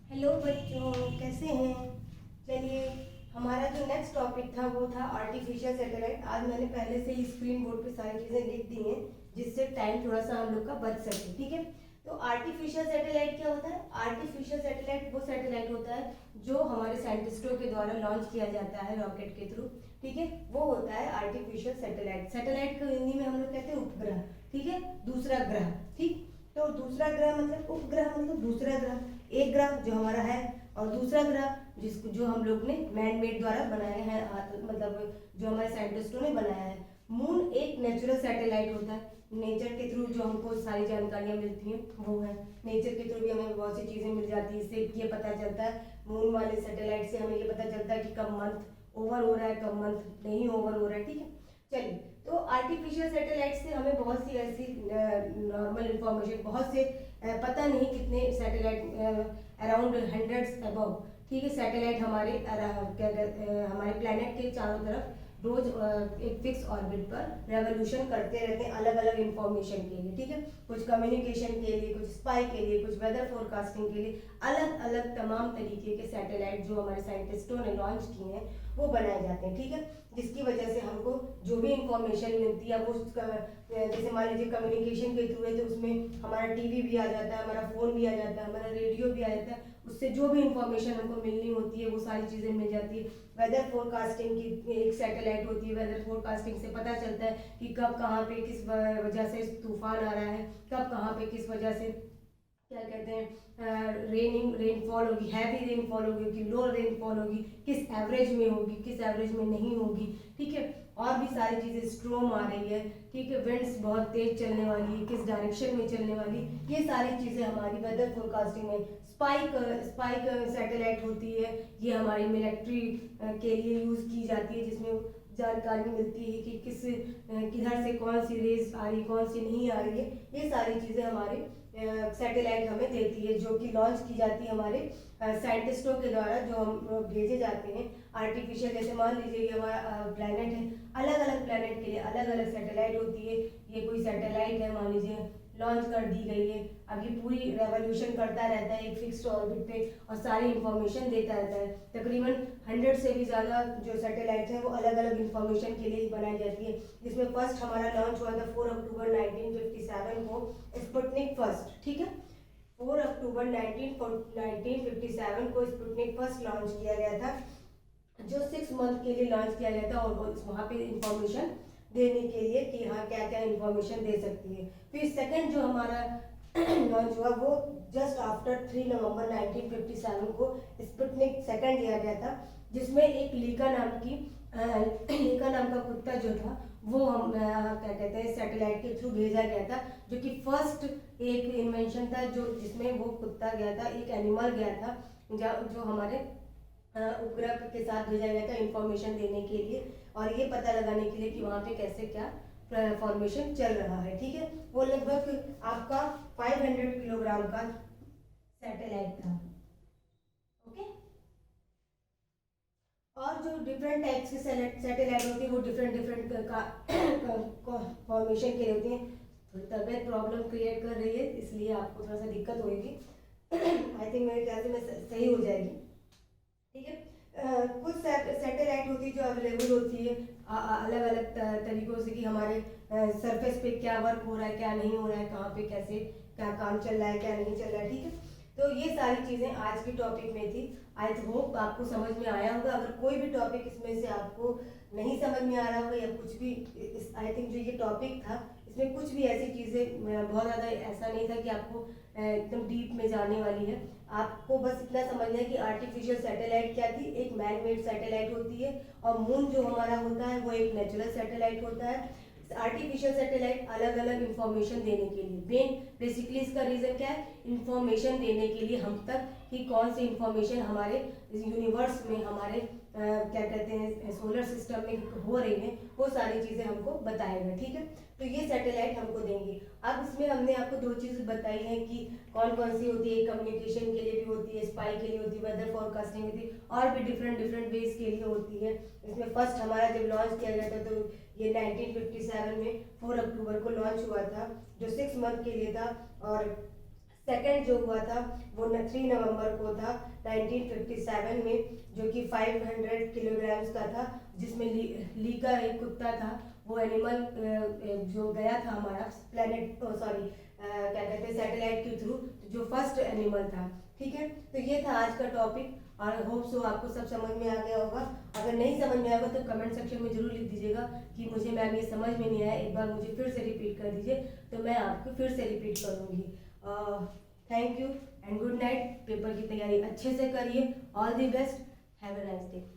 Hello बच्चों, कैसे हैं। चलिए, हमारा जो नेक्स्ट टॉपिक था वो था आर्टिफिशियल सैटेलाइट। आज मैंने पहले से ही स्क्रीन बोर्ड पे सारी चीज़ें लिख दी हैं जिससे टाइम थोड़ा सा हम लोग का बच सके। ठीक है, तो आर्टिफिशियल सैटेलाइट क्या होता है। आर्टिफिशियल सैटेलाइट वो सैटेलाइट होता है जो हमारे साइंटिस्टों के द्वारा लॉन्च किया जाता है रॉकेट के थ्रू। ठीक है, वो होता है आर्टिफिशियल सैटेलाइट। सैटेलाइट को हिंदी में हम लोग कहते हैं उपग्रह। ठीक है, दूसरा ग्रह। ठीक, तो दूसरा ग्रह मतलब उपग्रह मतलब दूसरा ग्रह। एक ग्रह जो हमारा है और दूसरा ग्रह जिसको जो हम लोग ने मैन मेड द्वारा बनाया है, मतलब जो हमारे साइंटिस्टों ने बनाया है। मून एक नेचुरल सैटेलाइट होता है। नेचर के थ्रू जो हमको सारी जानकारियां मिलती हैं वो है। नेचर के थ्रू भी हमें बहुत सी चीज़ें मिल जाती है। इससे ये पता चलता है, मून वाले सैटेलाइट से हमें ये पता चलता है कि कब मंथ ओवर हो रहा है, कब मंथ नहीं ओवर हो रहा है। ठीक है, चलिए, तो आर्टिफिशियल सैटेलाइट से हमें बहुत सी ऐसी नॉर्मल इंफॉर्मेशन, बहुत से पता नहीं कितने सैटेलाइट, अराउंड हंड्रेड्स अबव। ठीक है, सैटेलाइट हमारे हमारे प्लेनेट के चारों तरफ रोज एक फिक्स ऑर्बिट पर रेवोल्यूशन करते रहते हैं अलग अलग इंफॉर्मेशन के लिए। ठीक है, कुछ कम्युनिकेशन के लिए, कुछ स्पाई के लिए, कुछ वेदर फोरकास्टिंग के लिए अलग अलग तमाम तरीके के सैटेलाइट जो हमारे साइंटिस्टों ने लॉन्च किए हैं वो बनाए जाते हैं। ठीक है, जिसकी वजह से हमको जो भी इंफॉर्मेशन मिलती है वो जैसे मान लीजिए कम्युनिकेशन के थ्रू है तो उसमें हमारा टीवी भी आ जाता है, हमारा फ़ोन भी आ जाता है, हमारा रेडियो भी आ जाता है। उससे जो भी इंफॉर्मेशन हमको मिलनी होती है वो सारी चीज़ें मिल जाती है। वेदर फोरकास्टिंग की एक सैटेलाइट होती है। वेदर फोरकास्टिंग से पता चलता है कि कब कहाँ पे किस वजह से तूफान आ रहा है, कब कहाँ पे किस वजह से क्या कहते हैं रेनफॉल होगी, हैवी रेनफॉल होगी कि लो रेनफॉल होगी, किस एवरेज में होगी, किस एवरेज में नहीं होगी। ठीक है, और भी सारी चीज़ें, स्ट्रोम आ रही है। ठीक है, विंड्स बहुत तेज चलने वाली है, किस डायरेक्शन में चलने वाली, ये सारी चीज़ें हमारी वेदर फोरकास्टिंग में। स्पाइक सैटेलाइट होती है, ये हमारी मिलिट्री के लिए यूज़ की जाती है, जिसमें जानकारी मिलती है कि किधर से कौन सी रेस आ रही, कौन सी नहीं आ रही है। ये सारी चीज़ें हमारे सैटेलाइट हमें देती है, जो कि लॉन्च की जाती है हमारे साइंटिस्टों के द्वारा, जो हम भेजे जाते हैं आर्टिफिशियल। जैसे मान लीजिए ये हमारा प्लेनेट है, अलग अलग प्लेनेट के लिए अलग अलग सैटेलाइट होती है। ये कोई सैटेलाइट है, मान लीजिए लॉन्च कर दी गई है, अब ये पूरी रेवोल्यूशन करता रहता है एक फिक्स्ड ऑर्बिट पे और सारी इंफॉर्मेशन देता रहता है। तकरीबन 100 से भी ज़्यादा जो सैटेलाइट हैं वो अलग अलग इंफॉर्मेशन के लिए बनाई जाती है। जिसमें फर्स्ट हमारा लॉन्च हुआ था 4 अक्टूबर 1957 को, स्पुतनिक फर्स्ट। ठीक है, 4 अक्टूबर 1957 को स्पुतनिक फर्स्ट लॉन्च किया गया था, जो 6 मंथ के लिए लॉन्च किया गया था। और वहाँ पे इंफॉर्मेशन देने के लिए कि हाँ क्या क्या इंफॉर्मेशन दे सकती है। फिर सेकंड जो हमारा लॉन्च हुआ वो जस्ट आफ्टर 3 नवंबर 1957 को स्पुतनिक सेकंड लिया गया था, जिसमें एक लीका नाम का कुत्ता जो था वो हम क्या कहते हैं सैटेलाइट के थ्रू भेजा गया था, जो कि फर्स्ट एक इन्वेंशन था जो जिसमें वो कुत्ता गया था, एक एनिमल गया था जो हमारे उपग्रह के साथ भेजा गया था इंफॉर्मेशन देने के लिए और ये पता लगाने के लिए कि वहाँ पे कैसे क्या फॉर्मेशन चल रहा है। ठीक है, वो लगभग आपका 500 किलोग्राम का सैटेलाइट था। ओके, और जो डिफरेंट टाइप्स के सैटेलाइट होते हैं वो डिफरेंट डिफरेंट का फॉर्मेशन के होते हैं। थोड़ी तबियत प्रॉब्लम क्रिएट कर रही है, इसलिए आपको थोड़ा सा दिक्कत होगी। आई थिंक मेरे ख्याल से मैं सही हो जाएगी। ठीक है, कुछ सैटेलाइट होती है जो अवेलेबल होती है अलग अलग तरीकों से कि हमारे सरफेस पे क्या वर्क हो रहा है, क्या नहीं हो रहा है, कहाँ पे कैसे क्या काम चल रहा है, क्या नहीं चल रहा है। ठीक है, तो ये सारी चीज़ें आज के टॉपिक में थी। आई होप आपको समझ में आया होगा। अगर कोई भी टॉपिक इसमें से आपको नहीं समझ में आ रहा होगा या कुछ भी, आई थिंक जो ये टॉपिक था इसमें कुछ भी ऐसी चीज़ें बहुत ज़्यादा ऐसा नहीं था कि आपको एकदम डीप में जाने वाली है। आपको बस इतना समझना है कि आर्टिफिशियल सैटेलाइट क्या थी, एक मैन मेड सैटेलाइट होती है और मून जो हमारा होता है वो एक नेचुरल सैटेलाइट होता है। आर्टिफिशियल सैटेलाइट अलग अलग इंफॉर्मेशन देने के लिए, मेन बेसिकली इसका रीज़न क्या है, इंफॉर्मेशन देने के लिए हम तक कि कौन सी इंफॉर्मेशन हमारे यूनिवर्स में, हमारे क्या कहते हैं सोलर सिस्टम में हो रही है, वो सारी चीज़ें हमको बताएगा। ठीक है, तो ये सैटेलाइट हमको देंगे। अब इसमें हमने आपको दो चीज़ बताई हैं कि कौन कौन सी होती है, कम्युनिकेशन के लिए भी होती है, स्पाई के लिए होती है, वेदर फोरकास्टिंग होती है, और भी डिफरेंट डिफरेंट वेज के लिए होती है। इसमें फर्स्ट हमारा जब लॉन्च किया गया था तो ये 1957 में 4 अक्टूबर को लॉन्च हुआ था, जो 6 मंथ के लिए था। और सेकंड जो हुआ था वो 3 नवंबर को था 1957 में, जो कि 500 किलोग्राम्स का था, जिसमें ली का एक कुत्ता था, वो एनिमल जो गया था हमारा प्लेनेट, सॉरी क्या कहते हैं, सैटेलाइट के थ्रू, जो फर्स्ट एनिमल था। ठीक है, तो ये था आज का टॉपिक, और होप सो आपको सब समझ में आ गया होगा। अगर नहीं समझ में आएगा तो कमेंट सेक्शन में जरूर लिख दीजिएगा कि मुझे मैम ये समझ में नहीं आया, एक बार मुझे फिर से रिपीट कर दीजिए, तो मैं आपको फिर से रिपीट करूँगी। Thank you and good night. Paper की तैयारी अच्छे से करिए। All the best. Have a nice day.